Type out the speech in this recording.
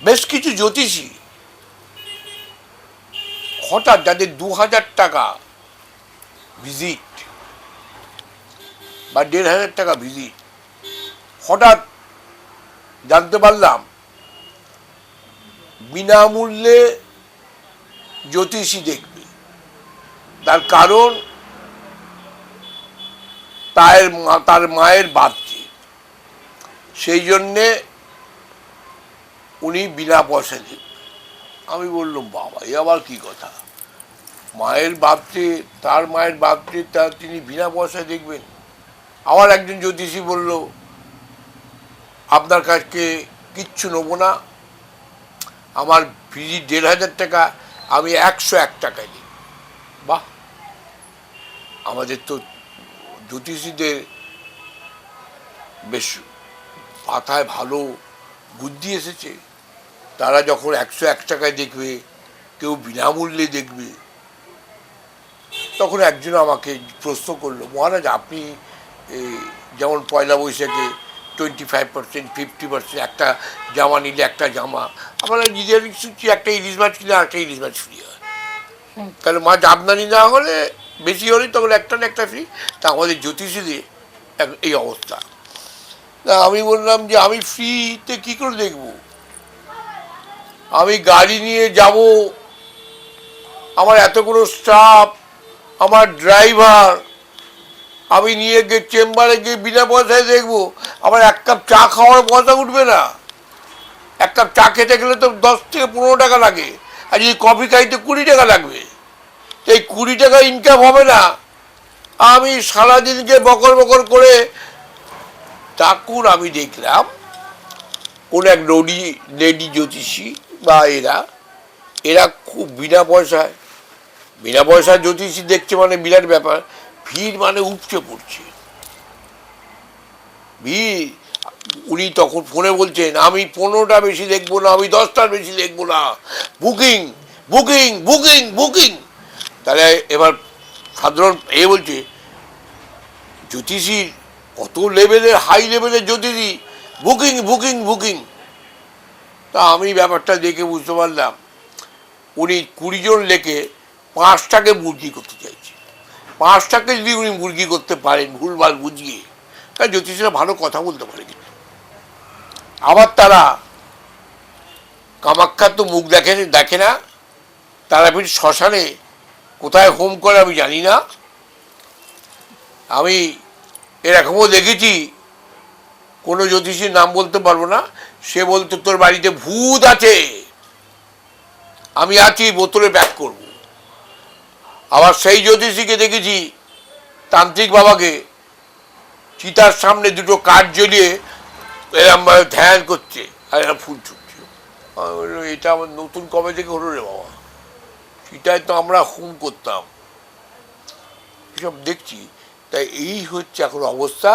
বেশ কিছু জ্যোতিষী হঠাৎ যাদের 2000 টাকা ভিজিট বা 1500 টাকা ভিজিট, হঠাৎ জানতে পারলাম বিনামূল্যে জ্যোতিষী দেখবে। তার কারণ তার মায়ের বার্থডে, সেই জন্যে উনি বিনা পয়সা দেখবে। আমি বললাম বাবা, এ আবার কি কথা, মায়ের বার্থডে, তার মায়ের বার্থডে তিনি বিনা পয়সায় দেখবেন। আবার একজন জ্যোতিষী বলল, আপনার কাছে কিচ্ছু নেবো না, আমার ভিজিট 1500 টাকা, আমি 101 টাকায় দিই। বাহ, আমাদের তো জ্যোতিষীদের বেশ মাথায় ভালো বুদ্ধি এসেছে। তারা যখন 101 টাকায় দেখবে, কেউ বিনামূল্যে দেখবে, তখন একজন আমাকে প্রশ্ন করলো, মহারাজ আপনি যেমন পয়লা বৈশাখে 25%, 50% একটা জামা নিলে একটা জামা, আমরা নিজের শুনছি একটা ইলিশ মাছ কিনে একটা ইলিশ মাছ ফ্রি হয়, তাহলে মাছ আমদানি না হলে বেশি হলে তখন একটা না একটা ফ্রি। তা আমাদের জ্যোতিষীদের এই অবস্থা। না, আমি বললাম যে আমি ফ্রিতে কী করে দেখব, আমি গাড়ি নিয়ে যাব, আমার এতগুলো স্টাফ, আমার ড্রাইভার, আমি নিয়ে গিয়ে চেম্বারে গিয়ে বিনা পয়সায় দেখবো, আমার এক কাপ চা খাওয়ার পয়সা উঠবে না। এক কাপ চা খেতে গেলে তো 10 থেকে 15 টাকা লাগে, আর যদি কফি খাইতে 20 টাকা লাগবে। এই 20 টাকা ইনকাম হবে না। আমি সারাদিনকে বকর বকর করে, তখন আমি দেখলাম কোন এক লেডি জ্যোতিষী বা এরা খুব বিনা পয়সায় জ্যোতিষী দেখছে, মানে বিরাট ব্যাপার, ভিড় মানে উপচে পড়ছে ভিড়। উনি তখন ফোনে বলছেন, আমি 15টা বেশি দেখবো না, আমি 10টার বেশি দেখবো না, বুকিং বুকিং বুকিং বুকিং। তাহলে এবার সাধারণ বলছে, জ্যোতিষীর কত লেভেলের, হাই লেভেলের জ্যোতিষী, বুকিং বুকিং বুকিং। তা আমি ব্যাপারটা দেখে বুঝতে পারলাম উনি 20 জন লেখে 5টাকে মুরগি করতে চাইছে। 5টাকে যদি উনি মুরগি করতে পারেন ভুলভাল বুঝিয়ে, তাই জ্যোতিষীরা ভালো কথা বলতে পারে। কিন্তু আবার তারা কামাখ্যার তো মুখ দেখে না, তারাপীঠ শ্মশানে কোথায় হোম করে আমি জানি না। আমি এরকমও দেখেছি, কোনো জ্যোতিষীর নাম বলতে পারবো না, সে বলতো তোর বাড়িতে ভূত আছে, আমি আছি, বোতলে ব্যাক করব। আবার সেই জ্যোতিষীকে দেখেছি, তান্ত্রিক বাবাকে, চিতার সামনে 2টো কাঠ জ্বলিয়ে এরম ধ্যান করছে আর এরা ফুল ছুটছে। এটা আমার নতুন কবে থেকে হলো রে বাবা, চিতায় তো আমরা হোম করতাম, এসব দেখছি। তাই এই হচ্ছে এখন অবস্থা।